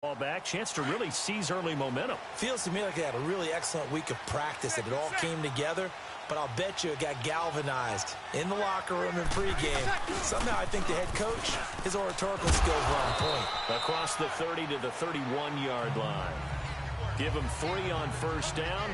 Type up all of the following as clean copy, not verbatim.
Ball back, chance to really seize early momentum. Feels to me like they had a really excellent week of practice and it all came together, but I'll bet you it got galvanized in the locker room and pregame. Somehow I think the head coach, his oratorical skills were on point. Across the 30 to the 31-yard line. Give him 3 on first down.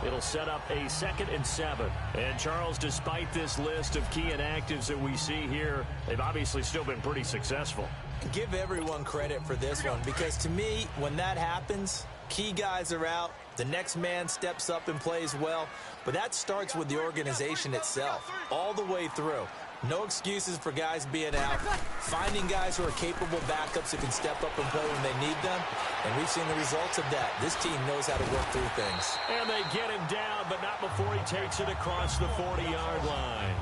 It'll set up a 2nd and 7. And, Charles, despite this list of key inactives that we see here, they've obviously still been pretty successful. Give everyone credit for this one because, to me, when that happens, key guys are out, the next man steps up and plays well, but that starts with the organization itself, all the way through. No excuses for guys being out, finding guys who are capable backups who can step up and play when they need them, and we've seen the results of that. This team knows how to work through things. And they get him down, but not before he takes it across the 40-yard line.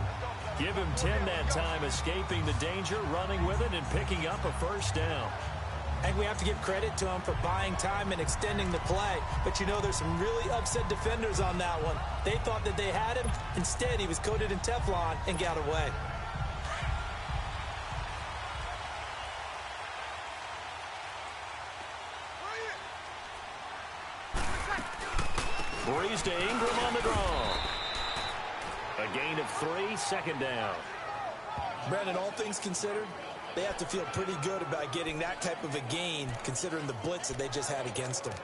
Give him 10 that time, escaping the danger, running with it, and picking up a first down. And we have to give credit to him for buying time and extending the play. But, you know, there's some really upset defenders on that one. They thought that they had him. Instead, he was coated in Teflon and got away. Breeze to Ingram on the draw. A gain of 3, 2nd down. Brandon, all things considered, they have to feel pretty good about getting that type of a gain considering the blitz that they just had against them.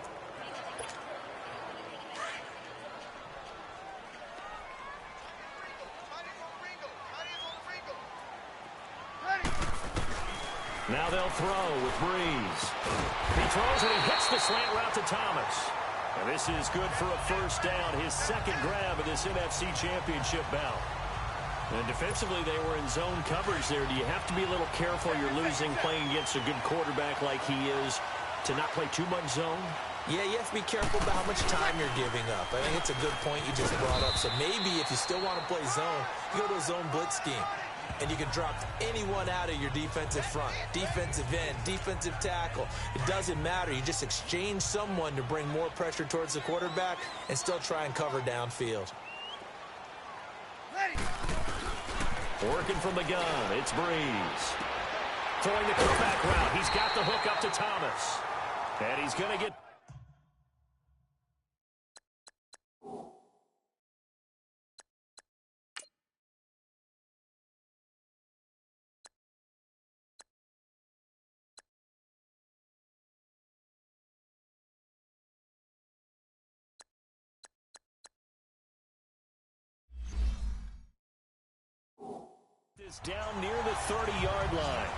Now they'll throw with Breeze. He throws and he hits the slant route to Thomas. And this is good for a first down, his 2nd grab of this NFC Championship bout. And defensively, they were in zone coverage there. Do you have to be a little careful? You're losing playing against a good quarterback like he is to not play too much zone? Yeah, you have to be careful about how much time you're giving up. I think it's a good point you just brought up. So maybe if you still want to play zone, you go to a zone blitz scheme. And you can drop anyone out of your defensive front, defensive end, defensive tackle. It doesn't matter. You just exchange someone to bring more pressure towards the quarterback and still try and cover downfield. Working from the gun, it's Breeze. Throwing the cutback route. He's got the hook up to Thomas. And he's going to get... is down near the 30-yard line.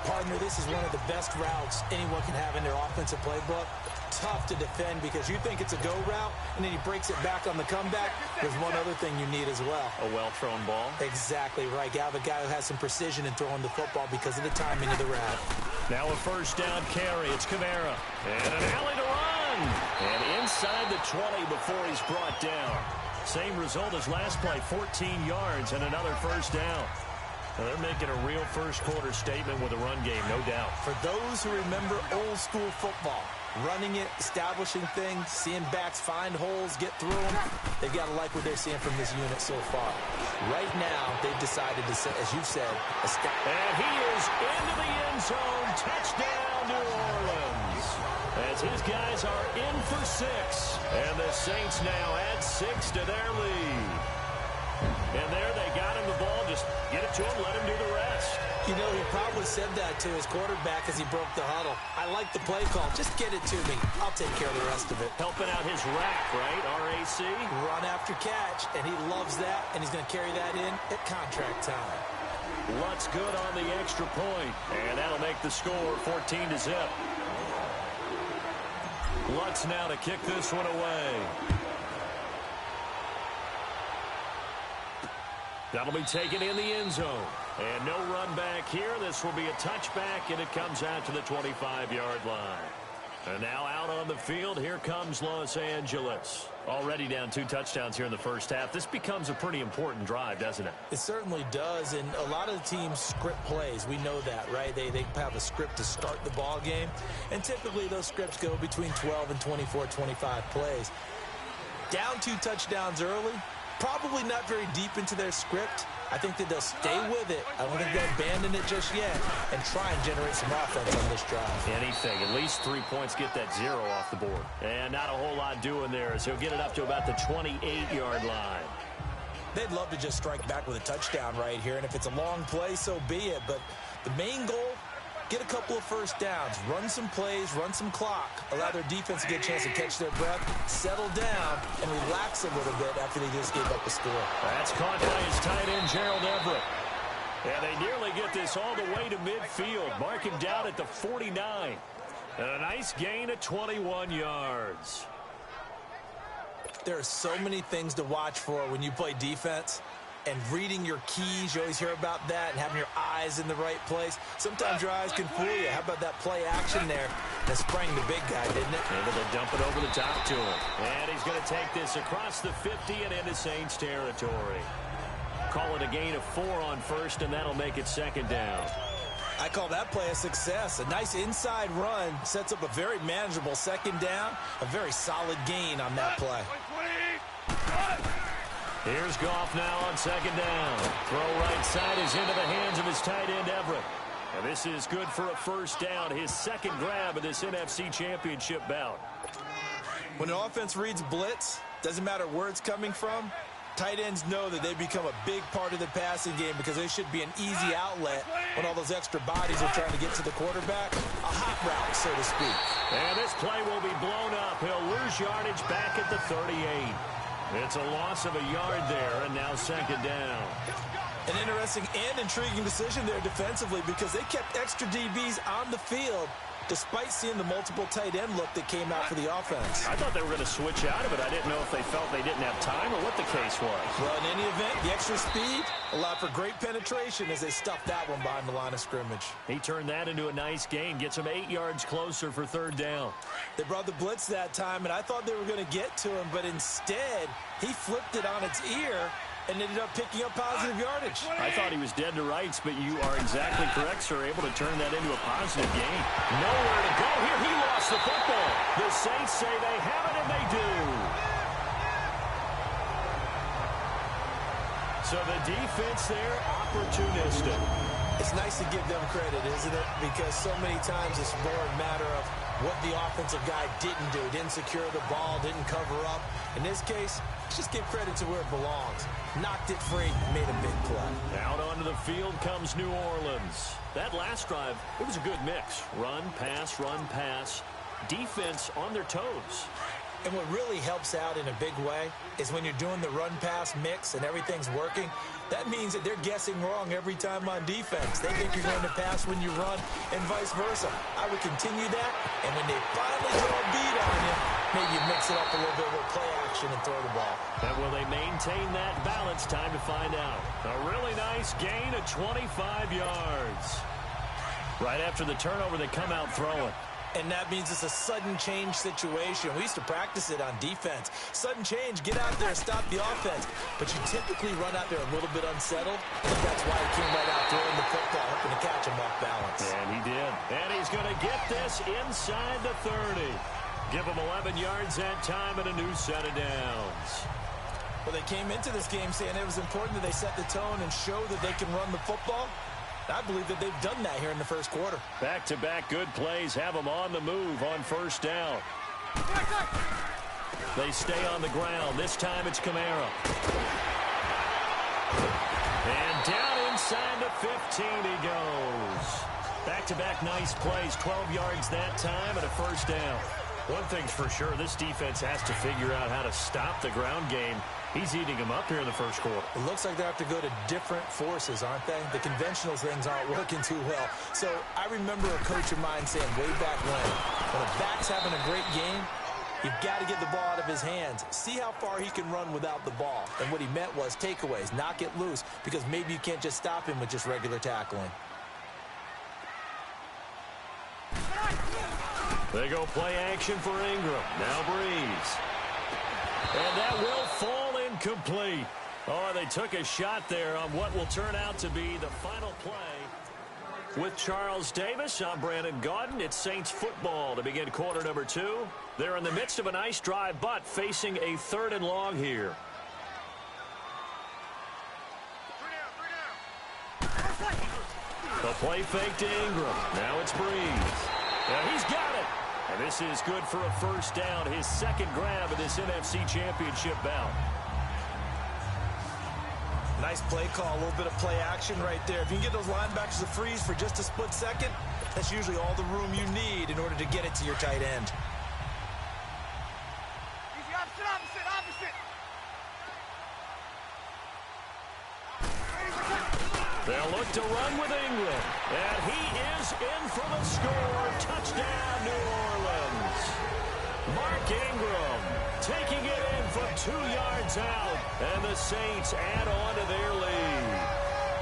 Partner, this is one of the best routes anyone can have in their offensive playbook. Tough to defend because you think it's a go route, and then he breaks it back on the comeback. There's one other thing you need as well. A well-thrown ball? Exactly right. You have a guy who has some precision in throwing the football because of the timing of the route. Now a first down carry. It's Kamara. And an alley to run. And inside the 20 before he's brought down. Same result as last play, 14 yards and another first down. Well, they're making a real first-quarter statement with a run game, no doubt. For those who remember old-school football, running it, establishing things, seeing backs find holes, get through them, they've got to like what they're seeing from this unit so far. Right now, they've decided to, as you've said, and he is into the end zone. Touchdown, New Orleans. As his guys are in for 6. And the Saints now add 6 to their lead. And there they got him the ball. Just get it to him, let him do the rest. You know, he probably said that to his quarterback as he broke the huddle. I like the play call. Just get it to me. I'll take care of the rest of it. Helping out his rack, right? RAC. Run after catch, and he loves that, and he's going to carry that in at contract time. Lutz good on the extra point, and that'll make the score 14-0. Lutz now to kick this one away. That'll be taken in the end zone. And no run back here. This will be a touchback, and it comes out to the 25-yard line. And now out on the field, here comes Los Angeles. Already down 2 touchdowns here in the first half. This becomes a pretty important drive, doesn't it? It certainly does, and a lot of the teams script plays. We know that, right? They have a script to start the ball game, and typically those scripts go between 12 and 24, 25 plays. Down 2 touchdowns early, probably not very deep into their script, I think that they'll stay with it. I don't think they'll abandon it just yet and try and generate some offense on this drive. Anything. At least 3 points, get that 0 off the board. And not a whole lot doing there, so he'll get it up to about the 28-yard line. They'd love to just strike back with a touchdown right here, and if it's a long play, so be it. But the main goal, get a couple of first downs, run some plays, run some clock, allow their defense to get a chance to catch their breath, settle down, and relax a little bit after they just gave up a score. That's caught by his tight end, Gerald Everett. And they nearly get this all the way to midfield. Mark him down at the 49. And a nice gain of 21 yards. There are so many things to watch for when you play defense. And reading your keys, you always hear about that, and having your eyes in the right place. Sometimes your eyes can fool you. How about that play action there that sprang the big guy, didn't it? Able to dump it over the top to him. And he's going to take this across the 50 and into Saints territory. Call it a gain of 4 on first, and that'll make it second down. I call that play a success. A nice inside run sets up a very manageable second down. A very solid gain on that play. Here's Goff now on second down. Throw right side is into the hands of his tight end, Everett. And this is good for a first down, his second grab of this NFC Championship bout. When an offense reads blitz, doesn't matter where it's coming from, tight ends know that they become a big part of the passing game because they should be an easy outlet when all those extra bodies are trying to get to the quarterback. A hot route, so to speak. And this play will be blown up. He'll lose yardage back at the 38. It's a loss of a yard there, and now second down. An interesting and intriguing decision there defensively because they kept extra DBs on the field despite seeing the multiple tight end look that came out for the offense. I thought they were going to switch out of it. I didn't know if they felt they didn't have time or what the case was. Well, in any event, the extra speed allowed for great penetration as they stuffed that one behind the line of scrimmage. He turned that into a nice gain, gets him 8 yards closer for third down. They brought the blitz that time, and I thought they were going to get to him, but instead, he flipped it on its ear and ended up picking up positive yardage. I thought he was dead to rights, but you are exactly correct, sir. Able to turn that into a positive gain. Nowhere to go here. He lost the football. The Saints say they have it, and they do. So the defense there, opportunistic. It's nice to give them credit, isn't it? Because so many times it's more a matter of what the offensive guy didn't do. Didn't secure the ball, didn't cover up. In this case, just give credit to where it belongs. Knocked it free, made a big play. Out onto the field comes New Orleans. That last drive, it was a good mix. Run, pass, defense on their toes. And what really helps out in a big way is when you're doing the run-pass mix and everything's working, that means that they're guessing wrong every time on defense. They think you're going to pass when you run and vice versa. I would continue that, and when they finally throw a beat on you, maybe you mix it up a little bit with play action and throw the ball. And will they maintain that balance? Time to find out. A really nice gain of 25 yards. Right after the turnover, they come out throwing. And that means it's a sudden change situation. We used to practice it on defense. Sudden change, get out there, stop the offense. But you typically run out there a little bit unsettled. I think that's why he came right out throwing the football, hoping to catch him off balance. And he did. And he's going to get this inside the 30. Give him 11 yards that time and a new set of downs. Well, they came into this game saying it was important that they set the tone and show that they can run the football. I believe that they've done that here in the first quarter. Back-to-back good plays have them on the move on first down. They stay on the ground. This time it's Kamara. And down inside the 15 he goes. Back-to-back nice plays, 12 yards that time and a first down. One thing's for sure, this defense has to figure out how to stop the ground game. He's eating them up here in the first quarter. It looks like they have to go to different forces, aren't they? The conventional things aren't working too well. So I remember a coach of mine saying way back when a back's having a great game, you've got to get the ball out of his hands. See how far he can run without the ball. And what he meant was takeaways, knock it loose, because maybe you can't just stop him with just regular tackling. They go play action for Ingram. Now Breeze. And that will fall incomplete. Oh, they took a shot there on what will turn out to be the final play. With Charles Davis, I'm Brandon Gaudin. It's Saints football to begin quarter number 2. They're in the midst of a nice drive, but facing a 3rd and long here. They'll play fake to Ingram. Now it's Breeze. Now he's got it. And this is good for a first down, his second grab of this NFC Championship bout. Nice play call, a little bit of play action right there. If you can get those linebackers to freeze for just a split second, that's usually all the room you need in order to get it to your tight end. Easy, opposite. They'll look to run with Ingram. And he is in for the score. Touchdown, New Orleans. Mark Ingram taking it in from 2 yards out. And the Saints add on to their lead.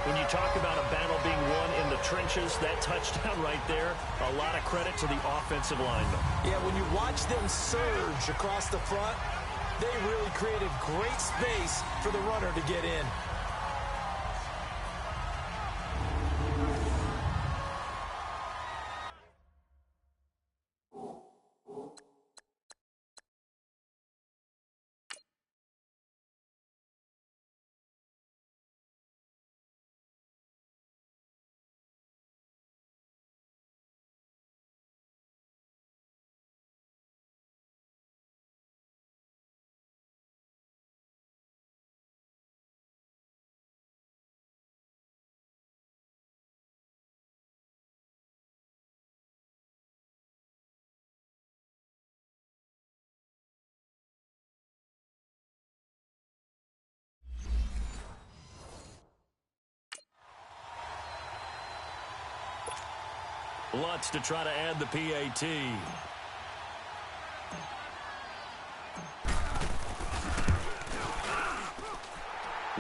When you talk about a battle being won in the trenches, that touchdown right there, a lot of credit to the offensive linemen. Yeah, when you watch them surge across the front, they really created great space for the runner to get in. Lutz to try to add the PAT.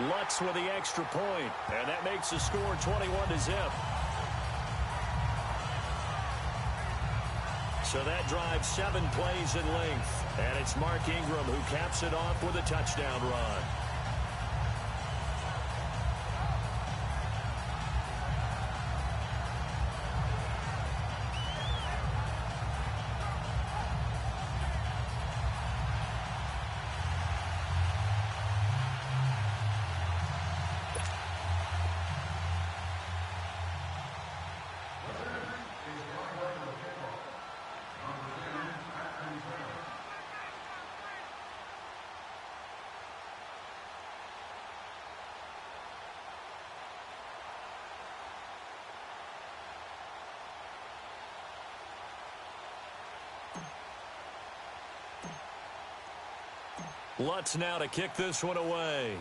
Lutz with the extra point, and that makes the score 21-0. So that drives 7 plays in length, and it's Mark Ingram who caps it off with a touchdown run. Lutz now to kick this one away.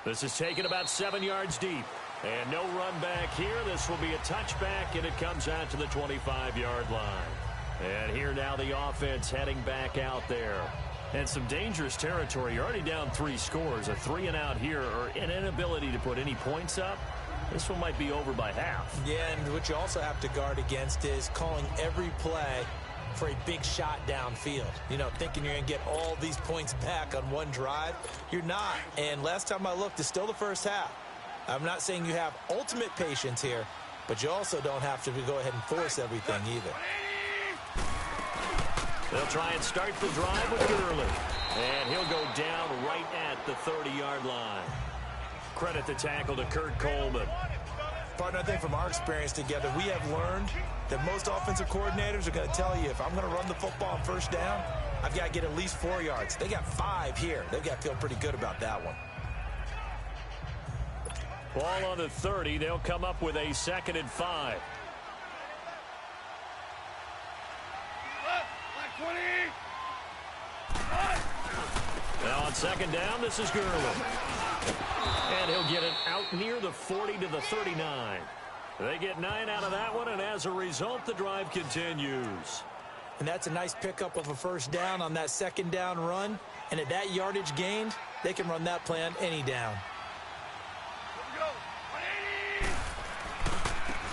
This is taken about 7 yards deep. And no run back here. This will be a touchback, and it comes out to the 25-yard line. And here now the offense heading back out there. And some dangerous territory. You're already down 3 scores. A 3-and-out here, or an inability to put any points up. This one might be over by half. Yeah, and what you also have to guard against is calling every play for a big shot downfield. You know, thinking you're going to get all these points back on one drive. You're not. And last time I looked, it's still the first half. I'm not saying you have ultimate patience here, but you also don't have to go ahead and force everything either. They'll try and start the drive with Gurley. And he'll go down right at the 30-yard line. Credit the tackle to Kurt Coleman. Partner, I think from our experience together, we have learned that most offensive coordinators are going to tell you, if I'm going to run the football on first down, I've got to get at least 4 yards. They got 5 here. They've got to feel pretty good about that one. Ball on the 30. They'll come up with a 2nd and 5. Now on 2nd down, this is Gurley. And he'll get it out near the 40 to the 39. They get 9 out of that one, and as a result, the drive continues. And that's a nice pickup of a first down on that 2nd down run. And at that yardage gained, they can run that play on any down.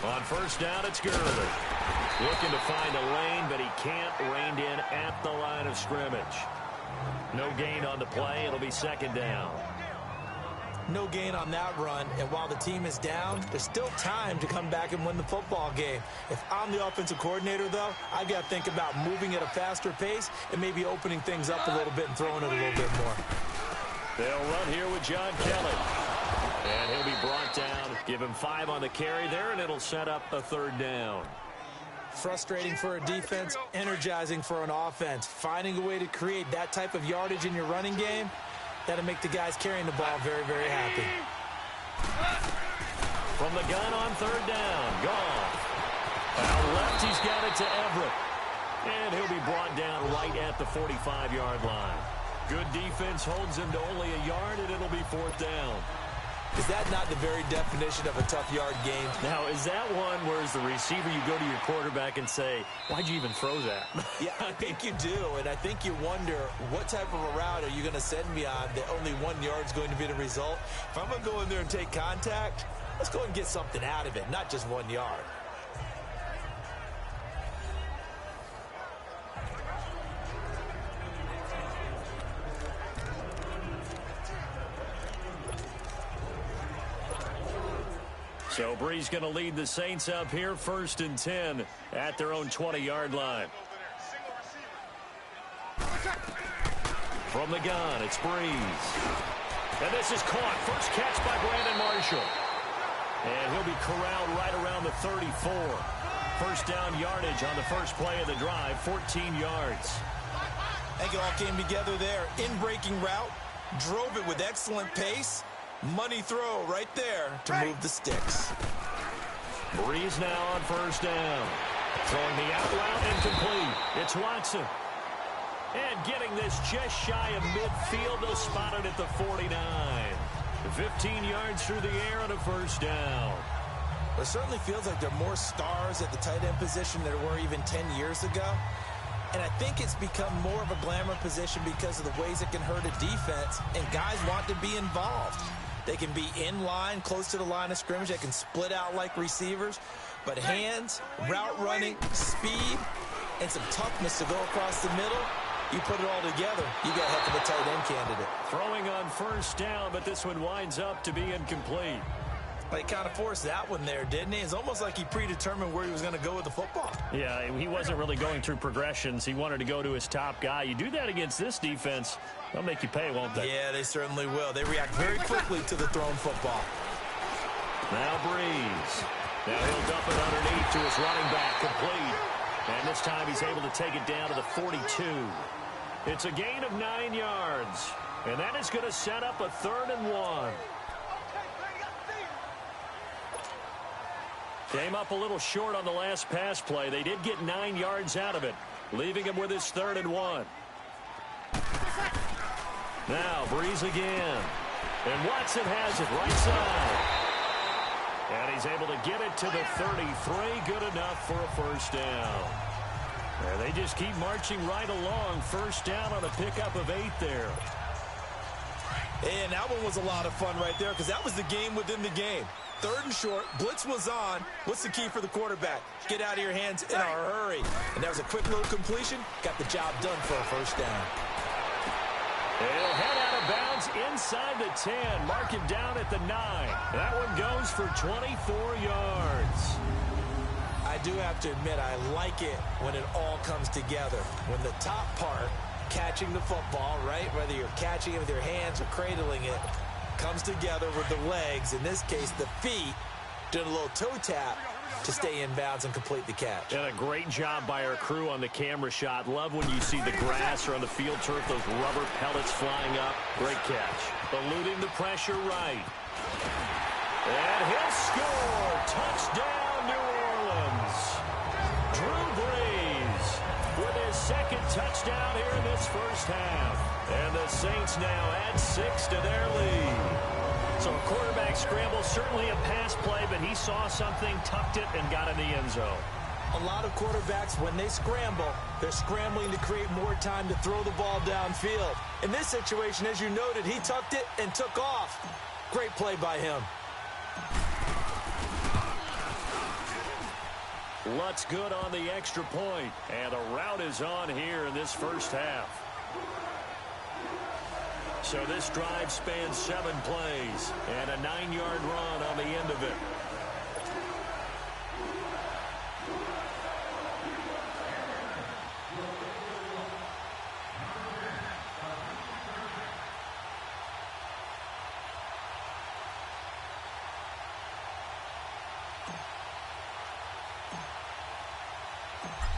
On first down, it's Gurley. Looking to find a lane, but he can't. Reined in at the line of scrimmage. No gain on the play. It'll be 2nd down. No gain on that run, and while the team is down, there's still time to come back and win the football game. If I'm the offensive coordinator, though, I've got to think about moving at a faster pace and maybe opening things up a little bit and throwing it a little bit more. They'll run here with John Kelly. And he'll be brought down. Give him 5 on the carry there, and it'll set up a 3rd down. Frustrating for a defense, energizing for an offense. Finding a way to create that type of yardage in your running game, that'll make the guys carrying the ball very, very happy. From the gun on 3rd down. Gone. Out left, he's got it to Everett. And he'll be brought down right at the 45-yard line. Good defense holds him to only a yard, and it'll be 4th down. Is that not the very definition of a tough yard game? Now, is that one where as the receiver you go to your quarterback and say, why'd you even throw that? Yeah, I think you do, and I think you wonder what type of a route are you going to send me on that only 1 yard is going to be the result? If I'm going to go in there and take contact, let's go and get something out of it, not just 1 yard. So Bree's going to lead the Saints up here, 1st and 10 at their own 20-yard line. From the gun, it's Breeze. And this is caught. First catch by Brandon Marshall. And he'll be corralled right around the 34. 1st down yardage on the first play of the drive, 14 yards. I think it all came together there. In-breaking route, drove it with excellent pace. Money throw right there to move the sticks. Breeze now on 1st down. Throwing the out route incomplete. It's Watson. And getting this just shy of midfield. They'll spot it at the 49. 15 yards through the air on a 1st down. It certainly feels like there are more stars at the tight end position than there were even 10 years ago. And I think it's become more of a glamour position because of the ways it can hurt a defense, and guys want to be involved. They can be in line, close to the line of scrimmage. They can split out like receivers. But hands, route running, speed, and some toughness to go across the middle, you put it all together, you got a heck of a tight end candidate. Throwing on 1st down, but this one winds up to be incomplete. He kind of forced that one there, didn't he? It's almost like he predetermined where he was going to go with the football. Yeah, he wasn't really going through progressions. He wanted to go to his top guy. You do that against this defense, they'll make you pay, won't they? Yeah, they certainly will. They react very quickly to the thrown football. Now Breeze. Now he'll dump it underneath to his running back, complete. And this time he's able to take it down to the 42. It's a gain of 9 yards. And that is going to set up a 3rd and 1. Came up a little short on the last pass play. They did get 9 yards out of it, leaving him with his 3rd and 1. Now Breeze again. And Watson has it right side. And he's able to get it to the 33. Good enough for a 1st down. And they just keep marching right along. 1st down on a pickup of 8 there. And that one was a lot of fun right there because that was the game within the game. 3rd and short, blitz was on. What's the key for the quarterback? Get out of your hands in a hurry. And that was a quick little completion. Got the job done for a 1st down. He'll head out of bounds inside the 10. Mark him down at the 9. That one goes for 24 yards. I do have to admit, I like it when it all comes together. When the top part, catching the football, right, whether you're catching it with your hands or cradling it, comes together with the legs, in this case the feet, doing a little toe tap to stay in bounds and complete the catch. And a great job by our crew on the camera shot. Love when you see the grass or on the field turf, those rubber pellets flying up. Great catch. Eluding the pressure right. And he'll score. Touchdown, New Orleans. Drew Brees with his 2nd touchdown here in this 1st half. And the Saints now add 6 to their lead. So a quarterback scramble, certainly a pass play, but he saw something, tucked it, and got in the end zone. A lot of quarterbacks, when they scramble, they're scrambling to create more time to throw the ball downfield. In this situation, as you noted, he tucked it and took off. Great play by him. Lutz good on the extra point, and the route is on here in this 1st half. So this drive spans 7 plays and a 9-yard run on the end of it.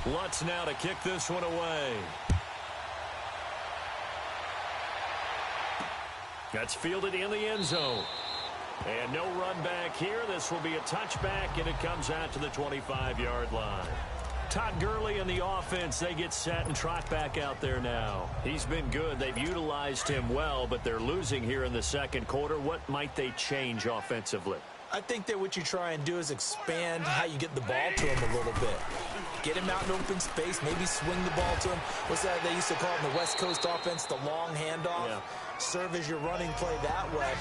Lutz now to kick this one away. That's fielded in the end zone. And no run back here. This will be a touchback, and it comes out to the 25-yard line. Todd Gurley and the offense, they get set and trot back out there now. He's been good. They've utilized him well, but they're losing here in the second quarter. What might they change offensively? I think that what you try and do is expand how you get the ball to him a little bit. Get him out in open space, maybe swing the ball to him. What's that they used to call it in the West Coast offense, the long handoff? Yeah. Serve as your running play that way,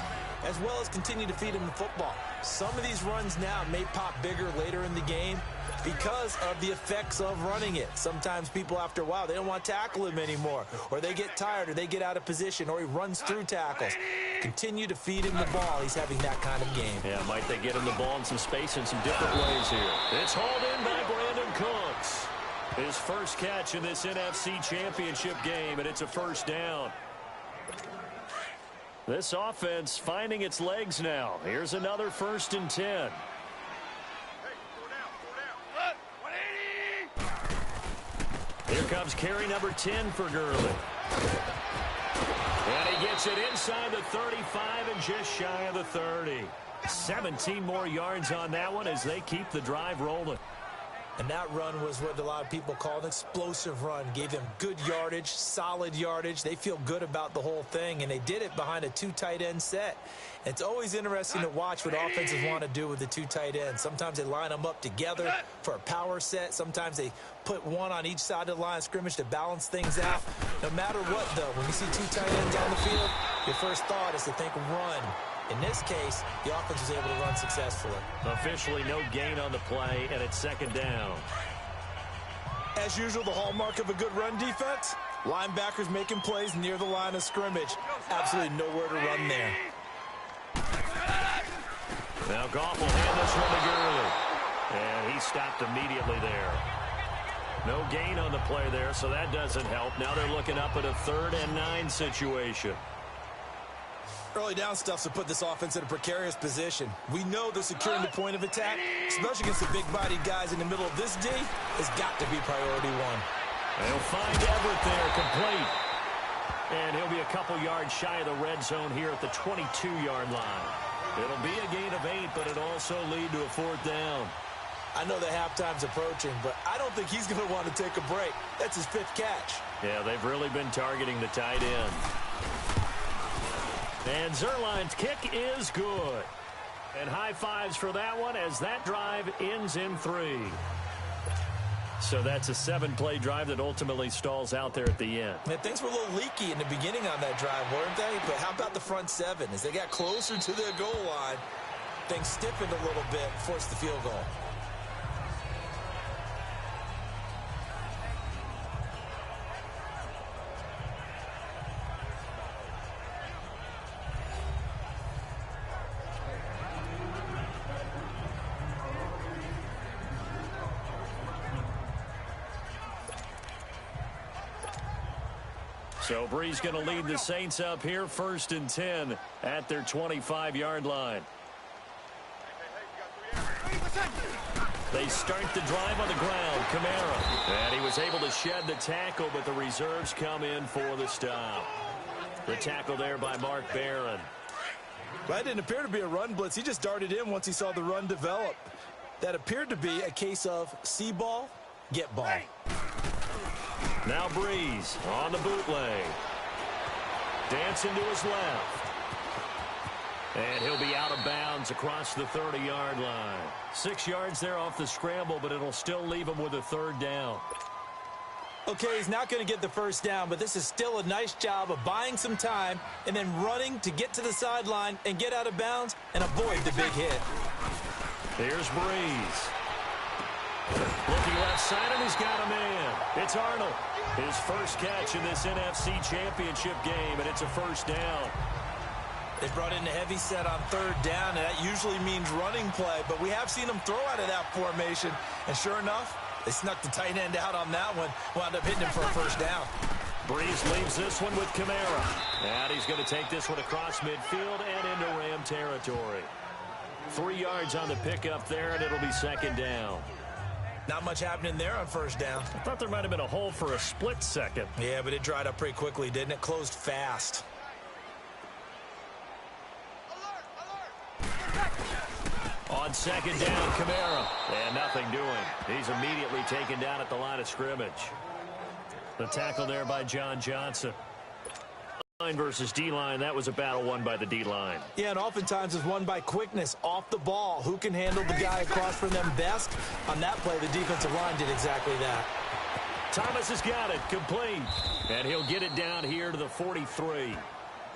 as well as continue to feed him the football. Some of these runs now may pop bigger later in the game because of the effects of running it. Sometimes people, after a while, they don't want to tackle him anymore, or they get tired, or they get out of position, or he runs through tackles. Continue to feed him the ball. He's having that kind of game. Yeah, might they get him the ball in some space in some different ways here. It's hauled in by Brandon Cooks. His first catch in this NFC Championship game, and it's a first down. This offense finding its legs now. Here's another 1st and 10. Here comes carry number 10 for Gurley. And he gets it inside the 35 and just shy of the 30. 17 more yards on that one as they keep the drive rolling. And that run was what a lot of people call an explosive run. Gave them good yardage, solid yardage. They feel good about the whole thing, and they did it behind a 2 tight end set. It's always interesting to watch what offenses want to do with the 2 tight ends. Sometimes they line them up together for a power set. Sometimes they put one on each side of the line of scrimmage to balance things out. No matter what, though, when you see 2 tight ends on the field, your first thought is to think run. In this case, the offense was able to run successfully. Officially no gain on the play, and it's 2nd down. As usual, the hallmark of a good run defense, linebackers making plays near the line of scrimmage. Absolutely nowhere to run there. Now Goff will hand this one to Gurley. And he stopped immediately there. No gain on the play there, so that doesn't help. Now they're looking up at a 3rd and 9 situation. Early down stuff to put this offense in a precarious position. We know they're securing the point of attack, especially against the big-bodied guys in the middle of this D, has got to be priority 1. They'll find Everett there, complete. And he'll be a couple yards shy of the red zone here at the 22-yard line. It'll be a gain of 8, but it'll also lead to a 4th down. I know that halftime's approaching, but I don't think he's going to want to take a break. That's his 5th catch. Yeah, they've really been targeting the tight end. And Zerline's kick is good. And high fives for that one as that drive ends in 3. So that's a 7-play drive that ultimately stalls out there at the end. Man, things were a little leaky in the beginning on that drive, weren't they? But how about the front 7? As they got closer to their goal line, things stiffened a little bit, forced the field goal. So Bree's going to lead the Saints up here, 1st and 10 at their 25-yard line. They start the drive on the ground. Kamara. And he was able to shed the tackle, but the reserves come in for the stop. The tackle there by Mark Barron. That didn't appear to be a run blitz. He just darted in once he saw the run develop. That appeared to be a case of see ball, get ball. Now Breeze on the bootleg. Dancing to his left. And he'll be out of bounds across the 30-yard line. 6 yards there off the scramble, but it'll still leave him with a 3rd down. Okay, he's not going to get the 1st down, but this is still a nice job of buying some time and then running to get to the sideline and get out of bounds and avoid the big hit. Here's Breeze. Looking left side, and he's got a man. It's Arnold. His first catch in this NFC Championship game, and it's a 1st down. They brought in the heavy set on 3rd down, and that usually means running play, but we have seen them throw out of that formation, and sure enough, they snuck the tight end out on that one, wound up hitting him for a 1st down. Breeze leaves this one with Kamara. And he's going to take this one across midfield and into Ram territory. 3 yards on the pickup there, and it'll be 2nd down. Not much happening there on first down. I thought there might have been a hole for a split second. Yeah, but it dried up pretty quickly, didn't it? Closed fast. On second down, Kamara. And nothing doing. He's immediately taken down at the line of scrimmage. The tackle there by John Johnson. Line versus D-line, that was a battle won by the D-line. Yeah, and oftentimes it's won by quickness off the ball. Who can handle the guy across from them best? On that play, the defensive line did exactly that. Thomas has got it, complete. And he'll get it down here to the 43.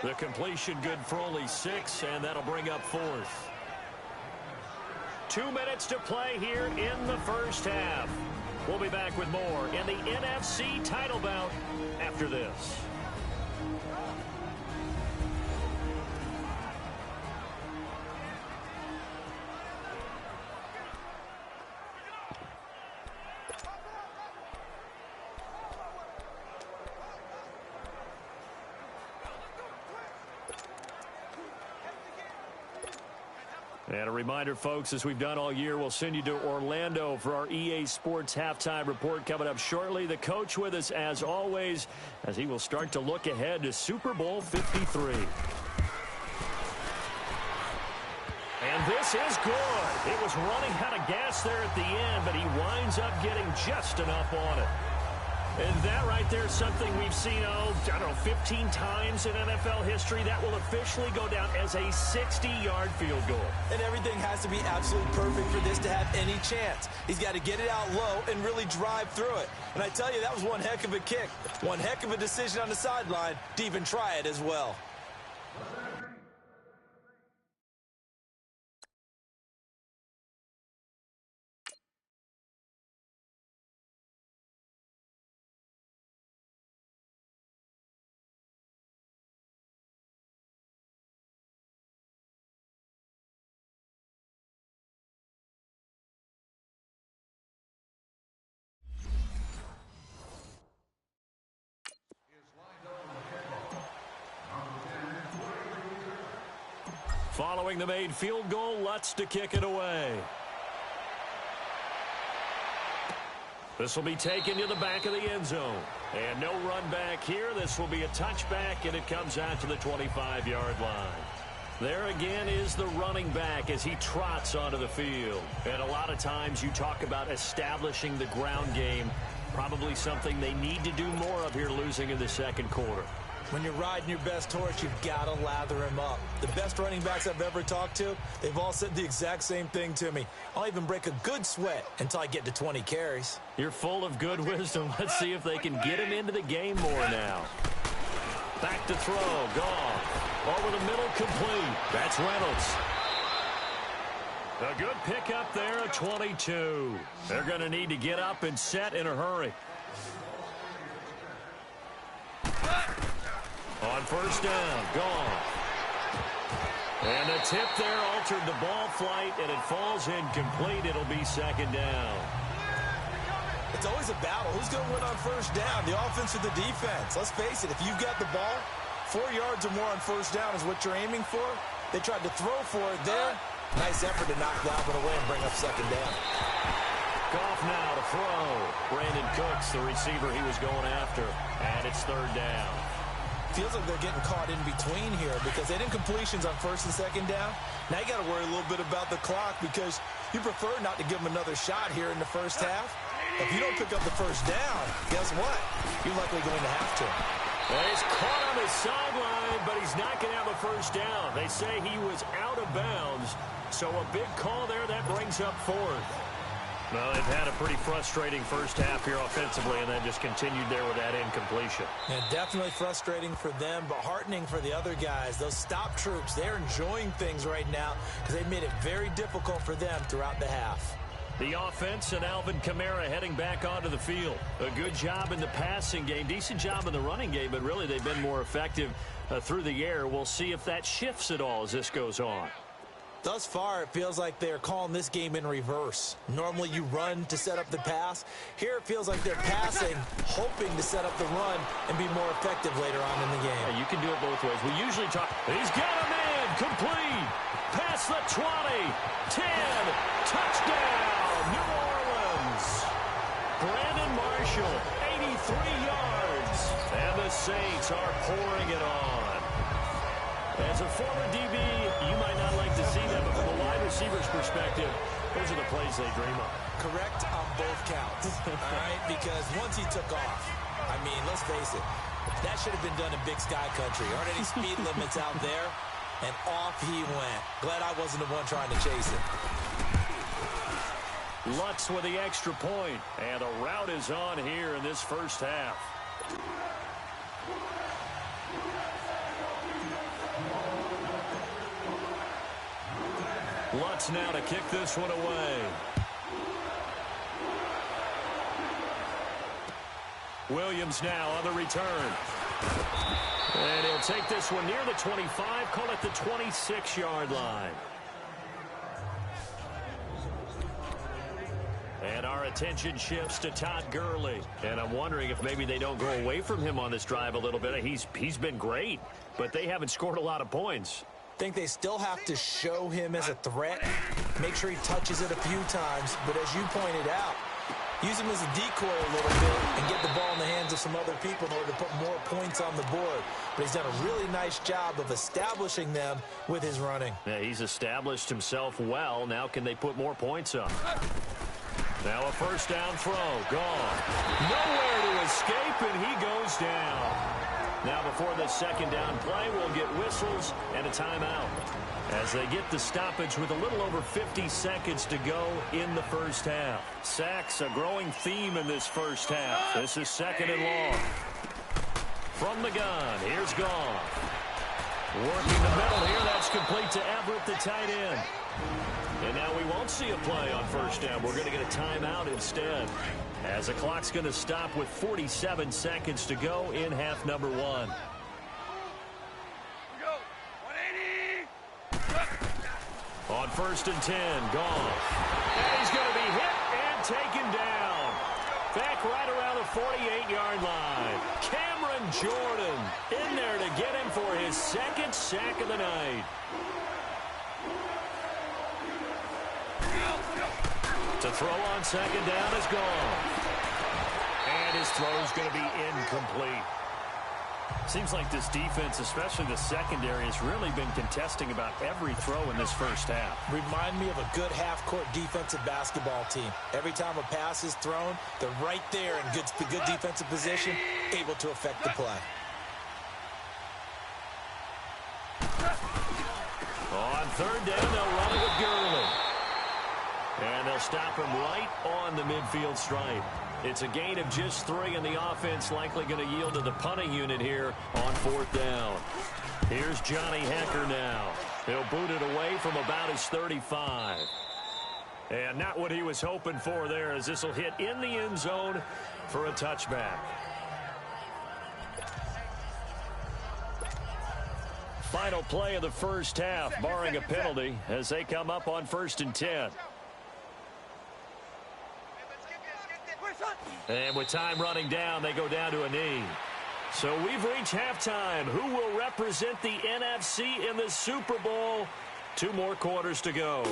The completion good for only 6, and that'll bring up 4th. 2 minutes to play here in the first half. We'll be back with more in the NFC title bout after this. And a reminder, folks, as we've done all year, we'll send you to Orlando for our EA Sports halftime report coming up shortly. The coach with us, as always, as he will start to look ahead to Super Bowl 53. And this is good. It was running out of gas there at the end, but he winds up getting just enough on it. And that right there is something we've seen, I don't know, 15 times in NFL history. That will officially go down as a 60-yard field goal. And everything has to be absolutely perfect for this to have any chance. He's got to get it out low and really drive through it. And I tell you, that was one heck of a kick. One heck of a decision on the sideline to even try it as well. Following the made field goal, Lutz to kick it away. This will be taken to the back of the end zone. And no run back here. This will be a touchback, and it comes out to the 25-yard line. There again is the running back as he trots onto the field. And a lot of times you talk about establishing the ground game. Probably something they need to do more of here, losing in the second quarter. When you're riding your best horse, you've got to lather him up. The best running backs I've ever talked to, they've all said the exact same thing to me. I'll even break a good sweat until I get to 20 carries. You're full of good wisdom. Let's see if they can get him into the game more now. Back to throw. Goff. Over the middle, complete. That's Reynolds. A good pickup there at 22. They're going to need to get up and set in a hurry. On first down, Goff. And the tip there altered the ball flight, and it falls incomplete. It'll be second down. It's always a battle. Who's going to win on first down, the offense or the defense? Let's face it, if you've got the ball, 4 yards or more on first down is what you're aiming for. They tried to throw for it there. Nice effort to knock that one away and bring up second down. Goff now to throw. Brandon Cooks, the receiver he was going after. And it's third down. Feels like they're getting caught in between here because they didn't completions on first and second down. Now you got to worry a little bit about the clock because you prefer not to give them another shot here in the first half. If you don't pick up the first down, guess what? You're likely going to have to. Well, he's caught on his sideline, but he's not going to have a first down. They say he was out of bounds, so a big call there that brings up fourth. Well, they've had a pretty frustrating first half here offensively, and then just continued there with that incompletion. And definitely frustrating for them, but heartening for the other guys. Those stop troops, they're enjoying things right now because they've made it very difficult for them throughout the half. The offense and Alvin Kamara heading back onto the field. A good job in the passing game, decent job in the running game, but really they've been more effective through the air. We'll see if that shifts at all as this goes on. Thus far, it feels like they're calling this game in reverse. Normally, you run to set up the pass. Here, it feels like they're passing, hoping to set up the run and be more effective later on in the game. Yeah, you can do it both ways. We usually talk. He's got a man. Complete. Past the 20. 10. Touchdown. New Orleans. official. 83 yards. And the Saints are pouring it on. As a former DB, you might not like to see that, but from a wide receiver's perspective, those are the plays they dream of. Correct on both counts, all right? Because once he took off, I mean, let's face it, that should have been done in Big Sky Country. Aren't any speed limits out there? And off he went. Glad I wasn't the one trying to chase it. Lutz with the extra point, and a rout is on here in this first half. Lutz now to kick this one away. Williams now on the return. And he'll take this one near the 25, call it the 26-yard line. And our attention shifts to Todd Gurley. And I'm wondering if maybe they don't go away from him on this drive a little bit. He's been great, but they haven't scored a lot of points. Think they still have to show him as a threat, make sure he touches it a few times, but as you pointed out, use him as a decoy a little bit and get the ball in the hands of some other people in order to put more points on the board. But he's done a really nice job of establishing them with his running. Yeah, he's established himself well. Now can they put more points up? Now a first down throw, gone. Nowhere to escape, and he goes down. Now before the second down play, we'll get whistles and a timeout as they get the stoppage with a little over 50 seconds to go in the first half. Sacks, a growing theme in this first half. This is second and long. From the gun, here's Goff. Working the middle here, that's complete to Everett, the tight end. And now we won't see a play on first down. We're going to get a timeout instead, as the clock's going to stop with 47 seconds to go in half number one. On first and 10, Goff. And he's going to be hit and taken down. Back right around the 48-yard line. Cameron Jordan in there to get him for his second sack of the night. To throw on second down is Goff. And his throw is going to be incomplete. Seems like this defense, especially the secondary, has really been contesting about every throw in this first half. Remind me of a good half-court defensive basketball team. Every time a pass is thrown, they're right there in good defensive position, able to affect the play. On third down, they'll run it with Gurley. And they'll stop him right on the midfield stripe. It's a gain of just 3, and the offense likely going to yield to the punting unit here on fourth down. Here's Johnny Hekker now. He'll boot it away from about his 35. And not what he was hoping for there, as this will hit in the end zone for a touchback. Final play of the first half, barring a penalty, as they come up on first and 10. And with time running down, they go down to a knee. So we've reached halftime. Who will represent the NFC in the Super Bowl? 2 more quarters to go,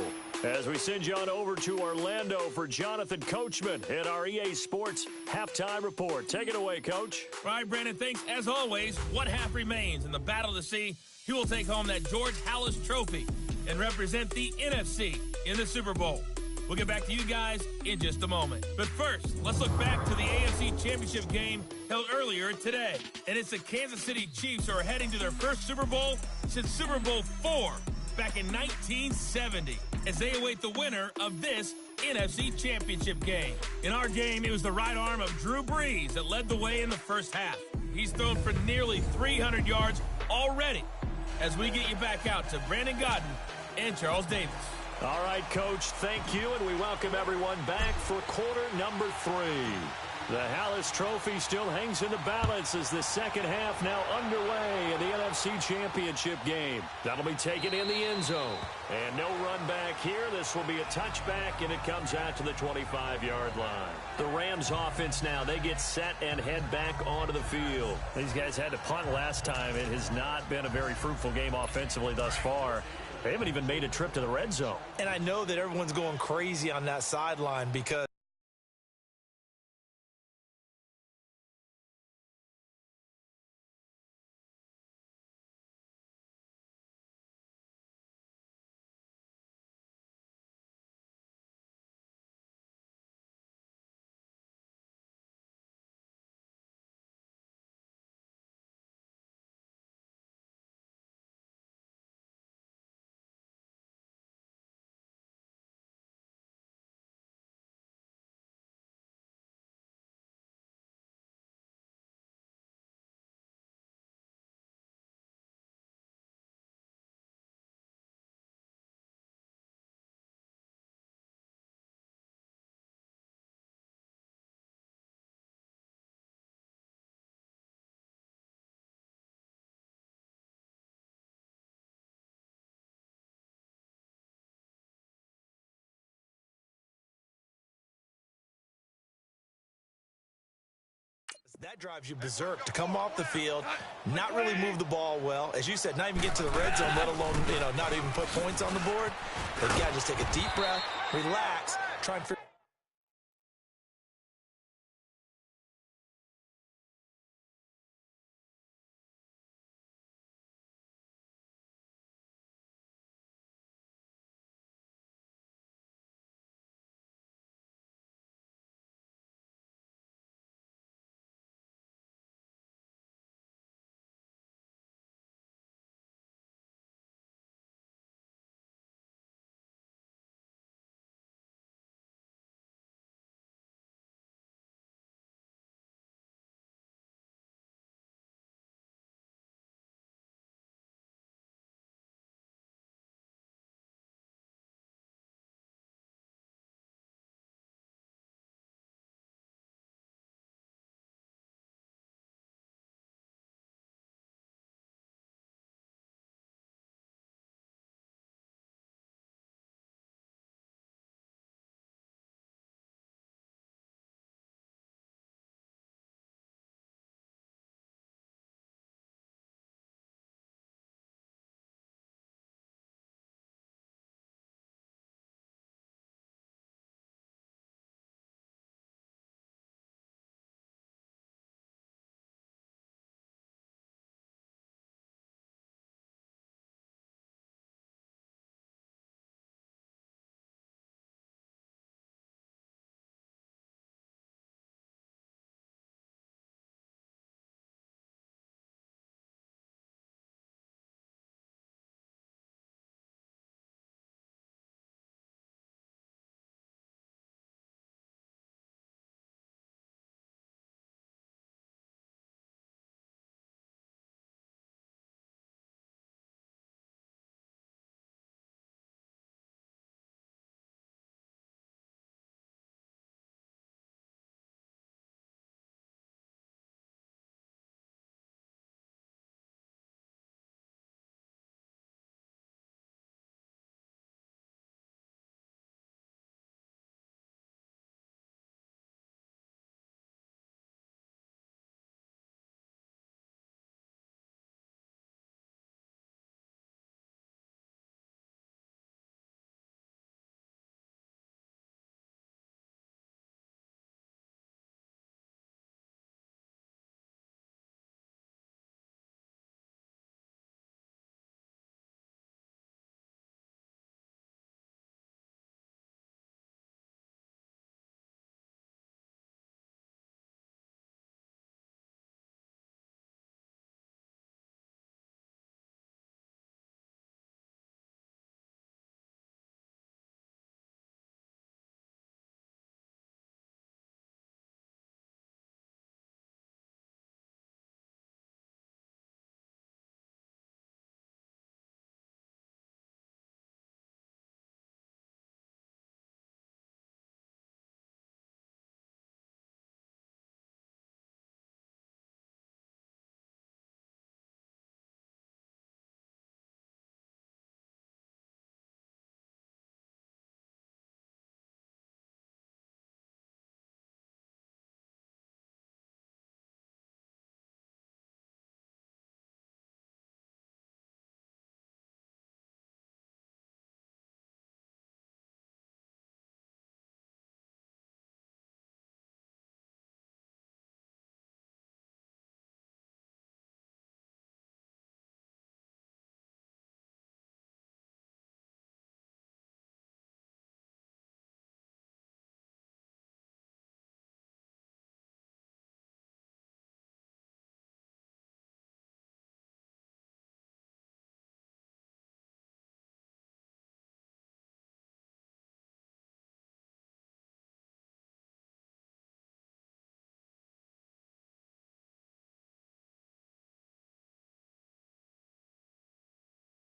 as we send you on over to Orlando for Jonathan Coachman at our EA Sports Halftime Report. Take it away, Coach. All right, Brandon, thanks. As always, one half remains in the battle to see who will take home that George Halas Trophy and represent the NFC in the Super Bowl. We'll get back to you guys in just a moment. But first, let's look back to the AFC Championship game held earlier today. And it's the Kansas City Chiefs who are heading to their first Super Bowl since Super Bowl IV back in 1970, as they await the winner of this NFC Championship game. In our game, it was the right arm of Drew Brees that led the way in the first half. He's thrown for nearly 300 yards already, as we get you back out to Brandon Godden and Charles Davis. All right, Coach, thank you, and we welcome everyone back for quarter number 3. The Halas Trophy still hangs in the balance as the second half now underway in the NFC Championship game. That'll be taken in the end zone. And no run back here. This will be a touchback, and it comes out to the 25-yard line. The Rams offense now, they get set and head back onto the field. These guys had to punt last time. It has not been a very fruitful game offensively thus far. They haven't even made a trip to the red zone. And I know that everyone's going crazy on that sideline because That drives you berserk to come off the field, not really move the ball well. As you said, not even get to the red zone, let alone, not even put points on the board. They've got to just take a deep breath, relax, try and figure.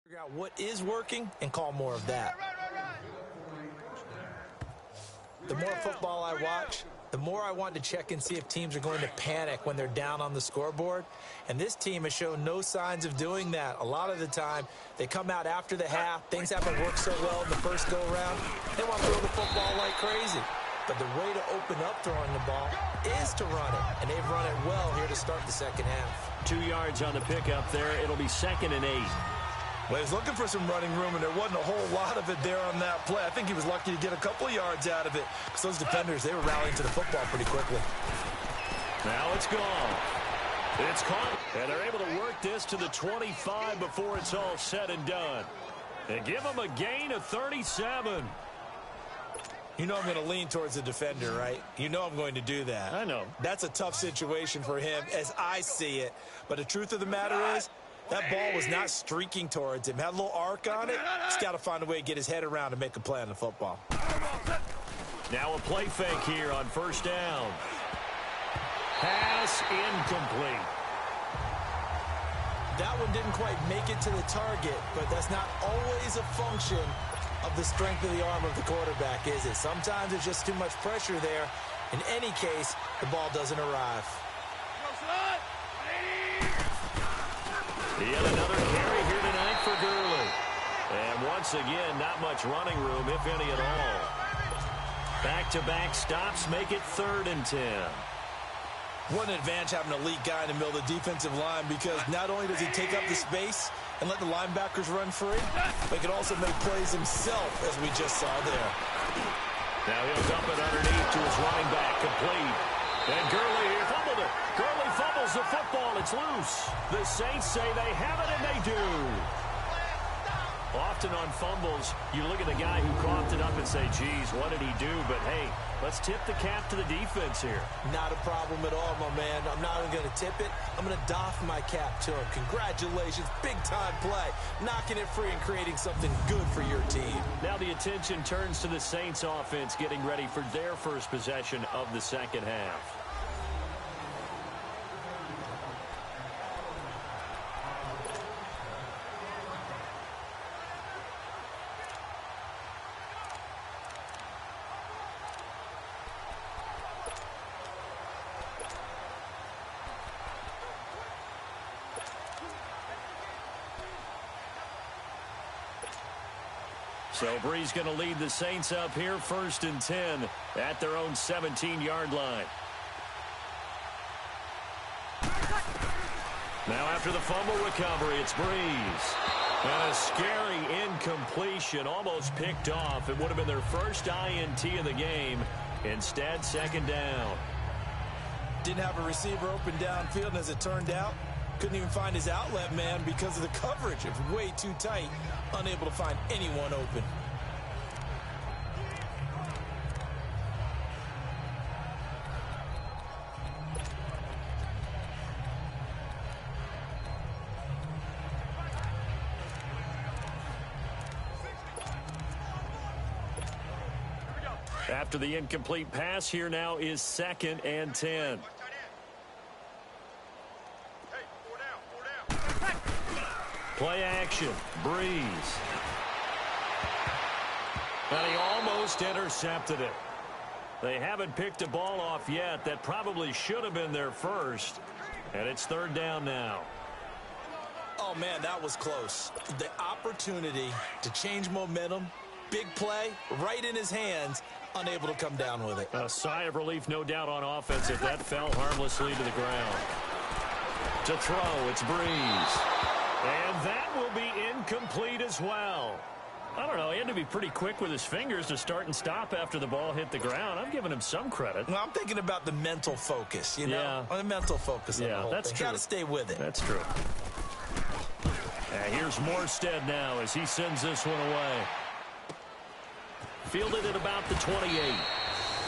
Figure out what is working and call more of that. The more football I watch, the more I want to check and see if teams are going to panic when they're down on the scoreboard. And this team has shown no signs of doing that. A lot of the time, they come out after the half. Things haven't worked so well in the first go-around. They want to throw the football like crazy. But the way to open up throwing the ball is to run it, and they've run it well here to start the second half. 2 yards on the pickup there. It'll be 2nd and 8. Well, he's looking for some running room, and there wasn't a whole lot of it there on that play. I think he was lucky to get a couple of yards out of it because those defenders, they were rallying to the football pretty quickly. Now it's gone. It's caught, and they're able to work this to the 25 before it's all said and done. And give them a gain of 37. You know I'm going to lean towards the defender, right? You know I'm going to do that. I know. That's a tough situation for him as I see it. But the truth of the matter is, that ball was not streaking towards him. Had a little arc on it. He's got to find a way to get his head around and make a play on the football. Now a play fake here on 1st down. Pass incomplete. That one didn't quite make it to the target, but that's not always a function of the strength of the arm of the quarterback, is it? Sometimes it's just too much pressure there. In any case, the ball doesn't arrive. Yet another carry here tonight for Gurley. And once again, not much running room, if any at all. Back-to-back stops make it 3rd and 10. What an advantage having an elite guy in the middle of the defensive line, because not only does he take up the space and let the linebackers run free, but he can also make plays himself, as we just saw there. Now he'll dump it underneath to his running back, complete. And Gurley fumbled it. Gurley fumbles the football. It's loose. The Saints say they have it, and they do. Often on fumbles, you look at the guy who coughed it up and say, geez, what did he do? But, hey, let's tip the cap to the defense here. Not a problem at all, my man. I'm not even going to tip it. I'm going to doff my cap to him. Congratulations. Big-time play. Knocking it free and creating something good for your team. Now the attention turns to the Saints offense getting ready for their first possession of the second half. So Bree's going to lead the Saints up here, 1st and 10 at their own 17-yard line. Now after the fumble recovery, it's Breeze. And a scary incompletion, almost picked off. It would have been their first INT of the game. Instead, 2nd down. Didn't have a receiver open downfield, and as it turned out, couldn't even find his outlet man because of the coverage. It was way too tight, unable to find anyone open. After the incomplete pass, here now is 2nd and 10. Play action, Breeze. And he almost intercepted it. They haven't picked a ball off yet. That probably should have been their first. And it's 3rd down now. Oh, man, that was close. The opportunity to change momentum, big play, right in his hands, unable to come down with it. A sigh of relief, no doubt, on offense if that fell harmlessly to the ground. To throw, it's Breeze. And that will be incomplete as well. I don't know. He had to be pretty quick with his fingers to start and stop after the ball hit the ground. I'm giving him some credit. Well, I'm thinking about the mental focus, you know? Yeah. On the mental focus on the whole that's thing. true. Got to stay with it. That's true. And here's Morstead now as he sends this one away. Fielded at about the 28.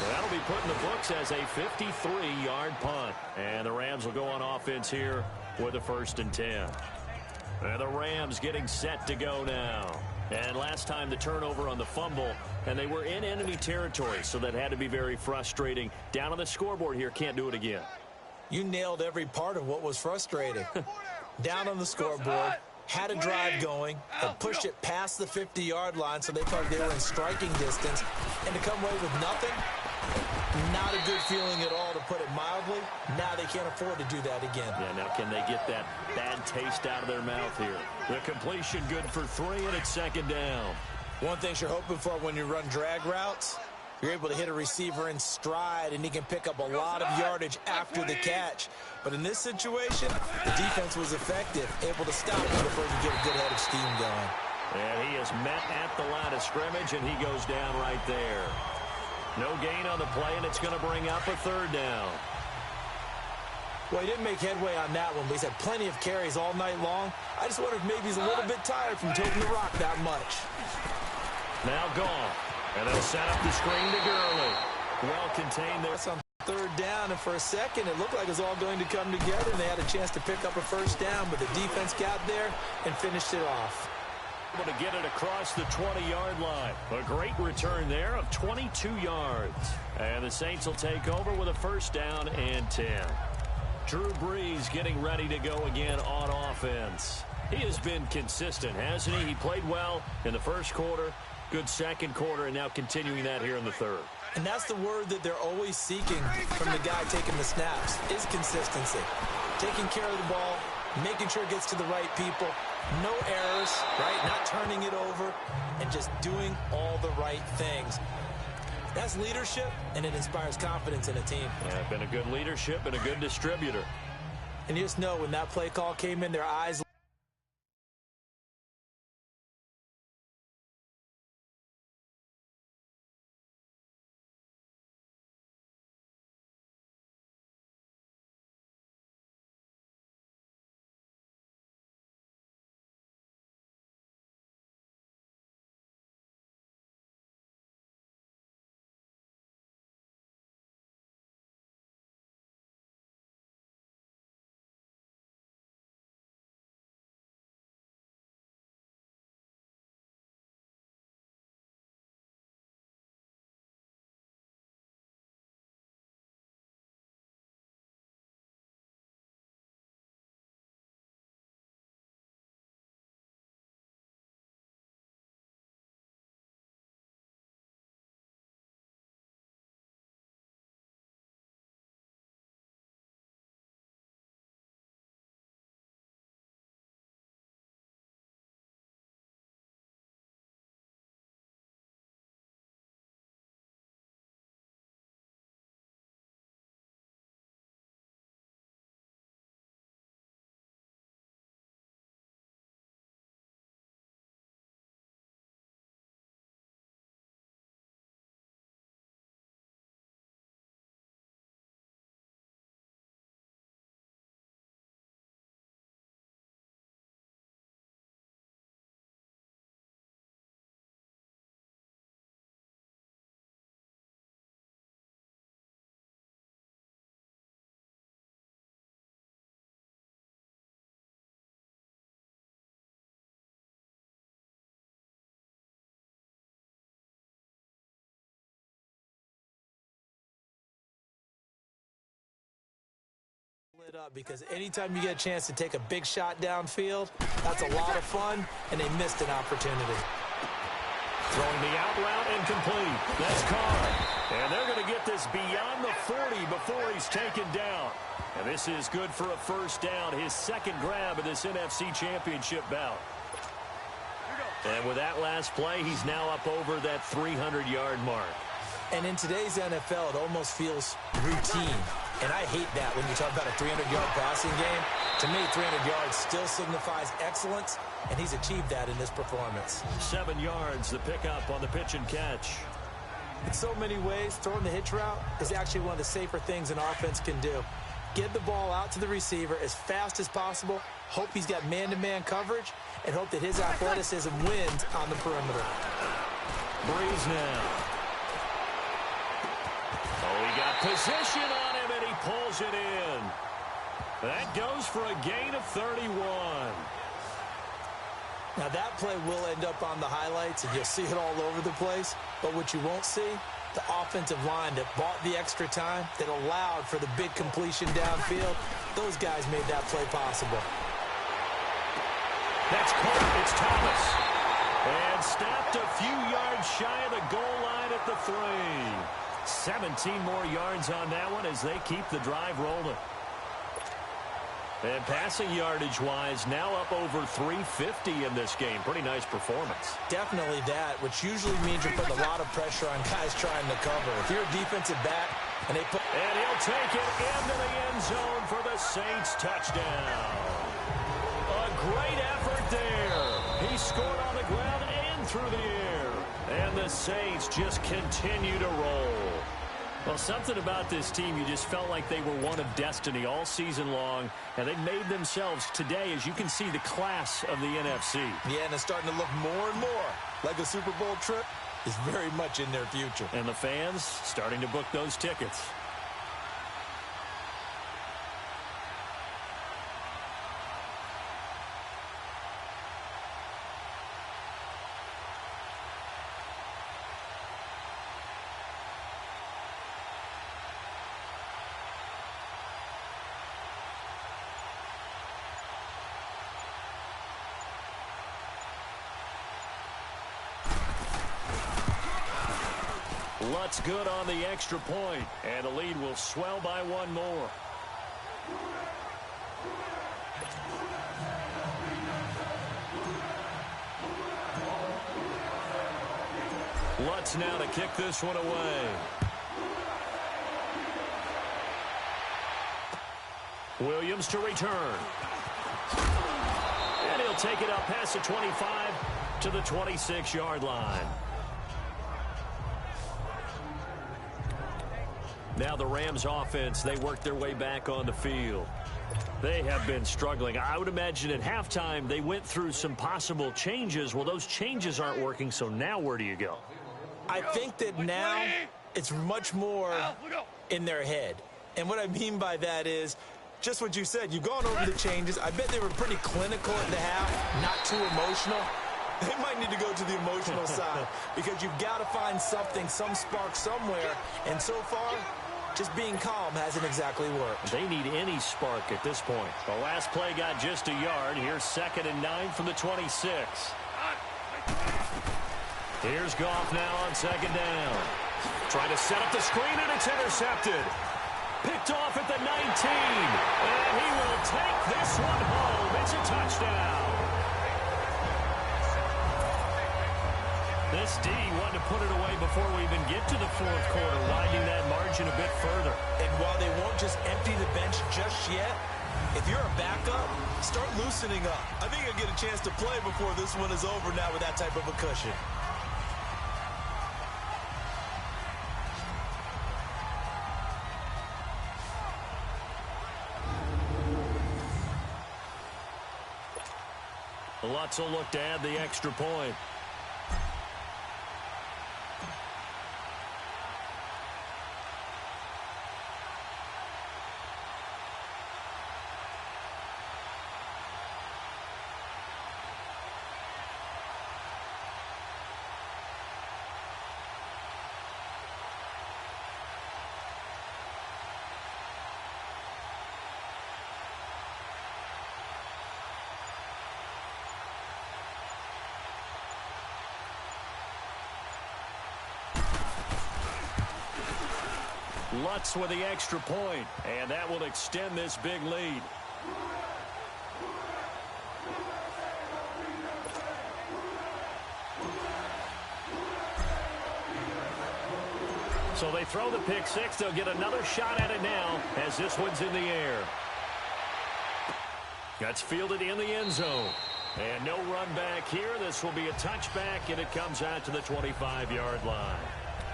That'll be put in the books as a 53-yard punt. And the Rams will go on offense here with a 1st and 10. And the Rams getting set to go now. And last time the turnover on the fumble, and they were in enemy territory, so that had to be very frustrating. Down on the scoreboard here, can't do it again. You nailed every part of what was frustrating. Down on the scoreboard, had a drive going, and pushed it past the 50-yard line, so they thought they were in striking distance, and to come away with nothing, not a good feeling at all, to put it mildly. Now they can't afford to do that again. Yeah, now can they get that bad taste out of their mouth here? The completion good for 3, and it's 2nd down. One thing you're hoping for when you run drag routes, You're able to hit a receiver in stride, and he can pick up a lot of yardage after the catch. But in this situation, the defense was effective, able to stop him before he could get a good head of steam going. And he is met at the line of scrimmage, and he goes down right there. No gain on the play, and it's going to bring up a third down. Well, he didn't make headway on that one, but he's had plenty of carries all night long. I just wonder if maybe he's a little bit tired from toting the rock that much. Now gone. And they'll set up the screen to Gurley. Well contained there. That's on third down, and for a second, it looked like it was all going to come together, and they had a chance to pick up a first down, but the defense got there and finished it off. Able to get it across the 20-yard line. A great return there of 22 yards. And the Saints will take over with a first down and 10. Drew Brees getting ready to go again on offense. He has been consistent, hasn't he? He played well in the first quarter, good second quarter, and now continuing that here in the third. And that's the word that they're always seeking from the guy taking the snaps, is consistency. Taking care of the ball, making sure it gets to the right people, no errors, right? Not turning it over, and just doing all the right things. That's leadership, and it inspires confidence in a team. Yeah, been a good leadership and a good distributor. And you just know when that play call came in, their eyes lit up, because anytime you get a chance to take a big shot downfield, that's a lot of fun, and they missed an opportunity. Throwing the out route incomplete. That's Carr. And they're going to get this beyond the 40 before he's taken down. And this is good for a first down, his second grab of this NFC Championship bout. And with that last play, he's now up over that 300-yard mark. And in today's NFL, it almost feels routine. And I hate that when you talk about a 300-yard passing game. To me, 300 yards still signifies excellence, and he's achieved that in this performance. 7 yards, the pickup on the pitch and catch. In so many ways, throwing the hitch route is actually one of the safer things an offense can do. Get the ball out to the receiver as fast as possible, hope he's got man-to-man coverage, and hope that his athleticism wins on the perimeter. Brees now. Oh, he got position on him, and he pulls it in. That goes for a gain of 31. Now, that play will end up on the highlights, and you'll see it all over the place. But what you won't see, the offensive line that bought the extra time, that allowed for the big completion downfield, those guys made that play possible. That's caught. It's Thomas. And snapped a few yards shy of the goal line at the 3. 17 more yards on that one as they keep the drive rolling. And passing yardage-wise, now up over 350 in this game. Pretty nice performance. Definitely that, which usually means you're putting a lot of pressure on guys trying to cover. If you're a defensive back and they put... And he'll take it into the end zone for the Saints touchdown. A great effort there. He scored on the ground and through the air. And the Saints just continue to roll. Well, something about this team, you just felt like they were one of destiny all season long, and they made themselves today, as you can see, the class of the NFC. Yeah, and it's starting to look more and more like a Super Bowl trip is very much in their future. And the fans starting to book those tickets. Lutz good on the extra point, and the lead will swell by one more. Lutz now to kick this one away. Williams to return. And he'll take it up past the 25 to the 26-yard line. Now the Rams offense, they work their way back on the field. They have been struggling. I would imagine at halftime they went through some possible changes. Well, those changes aren't working, so now where do you go? I think that now it's much more in their head. And what I mean by that is just what you said. You've gone over the changes. I bet they were pretty clinical at the half, not too emotional. They might need to go to the emotional side because you've got to find something, some spark somewhere. And so far, just being calm hasn't exactly worked. They need any spark at this point. The last play got just a yard. Here's 2nd and 9 from the 26. Here's Goff now on 2nd down. Trying to set up the screen, and it's intercepted. Picked off at the 19. And he will take this one home. It's a touchdown. This D wanted to put it away before we even get to the fourth quarter, widening that margin a bit further. And while they won't just empty the bench just yet, if you're a backup, start loosening up. I think you'll get a chance to play before this one is over now with that type of a cushion. Lutz will look to add the extra point. Lutz with the extra point, and that will extend this big lead. So they throw the pick six. They'll get another shot at it now as this one's in the air. That's fielded in the end zone. And no run back here. This will be a touchback, and it comes out to the 25-yard line.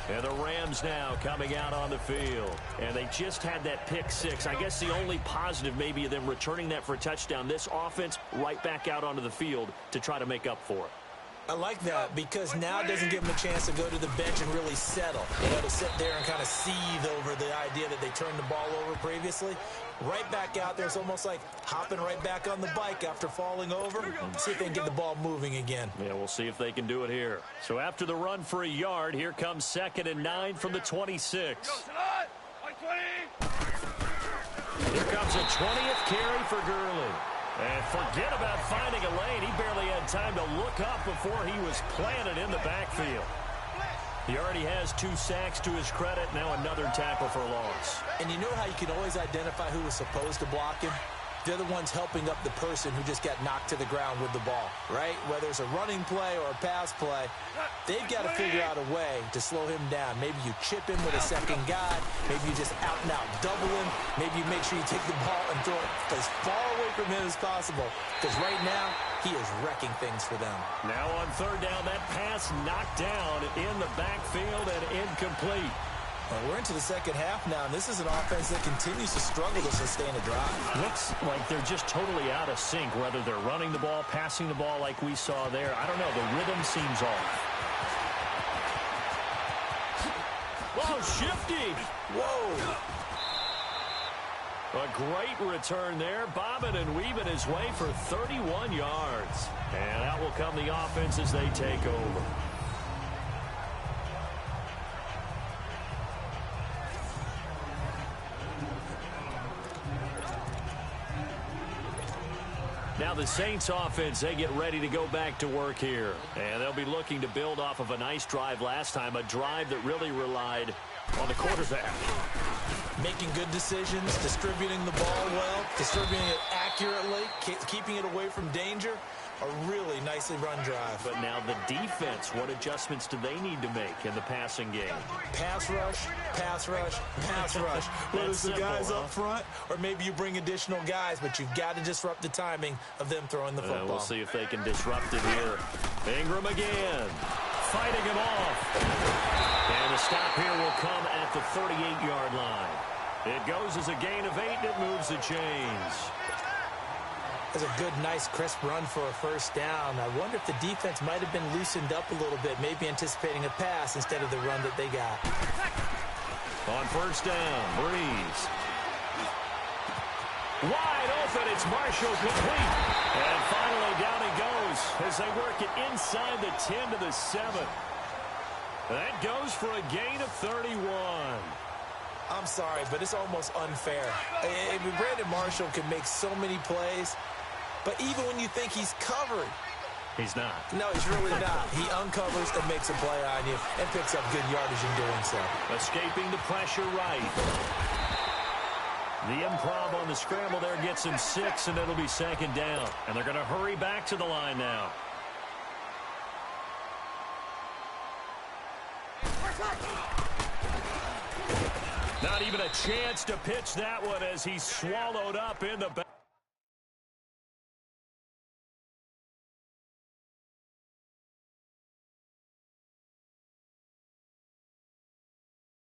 And the Rams now coming out on the field. And they just had that pick six. I guess the only positive maybe of them returning that for a touchdown. This offense right back out onto the field to try to make up for it. I like that because now it doesn't give them a chance to go to the bench and really settle. You know, to sit there and kind of seethe over the idea that they turned the ball over previously. Right back out there. It's almost like hopping right back on the bike after falling over. See if they can get the ball moving again. Yeah, we'll see if they can do it here. So after the run for a yard, here comes 2nd and 9 from the 26. Here comes a 20th carry for Gurley. And forget about finding a lane. He barely had time to look up before he was planted in the backfield. He already has 2 sacks to his credit. Now another tackle for a loss. And you know how you can always identify who was supposed to block him? they're the ones helping up the person who just got knocked to the ground with the ball, right? Whether it's a running play or a pass play, they've got to figure out a way to slow him down. Maybe you chip him with a second guy. Maybe you just out-and-out double him. Maybe you make sure you take the ball and throw it as far away from him as possible. Because right now, he is wrecking things for them. Now on third down, that pass knocked down in the backfield and incomplete. Well, we're into the second half now, and this is an offense that continues to struggle to sustain a drive. Looks like they're just totally out of sync, whether they're running the ball, passing the ball like we saw there. I don't know. The rhythm seems off. Whoa, shifty. Whoa. A great return there, bobbing and weaving his way for 31 yards. And out will come the offense as they take over. Now the Saints offense, they get ready to go back to work here. And they'll be looking to build off of a nice drive last time, a drive that really relied on the quarterback. Making good decisions, distributing the ball well, distributing it accurately, keeping it away from danger. A really nicely run drive. But now the defense, what adjustments do they need to make in the passing game? Pass rush, pass rush, pass rush. Whether it's the guys up front, or maybe you bring additional guys, but you've got to disrupt the timing of them throwing the football. We'll see if they can disrupt it here. Ingram again, fighting him off. And the stop here will come at the 38-yard line. It goes as a gain of 8, and it moves the chains. That's a good, nice, crisp run for a first down. I wonder if the defense might have been loosened up a little bit, maybe anticipating a pass instead of the run that they got. On first down, Breeze. Wide open, it's Marshall complete. And finally down he goes as they work it inside the 10 to the 7. That goes for a gain of 31. I'm sorry, but it's almost unfair. I mean, Brandon Marshall can make so many plays, but even when you think he's covered, he's not. No, he's really not. He uncovers and makes a play on you and picks up good yardage in doing so. Escaping the pressure right. The improv on the scramble there gets him 6, and it'll be second down. And they're going to hurry back to the line now. Not even a chance to pitch that one as he's swallowed up in the back.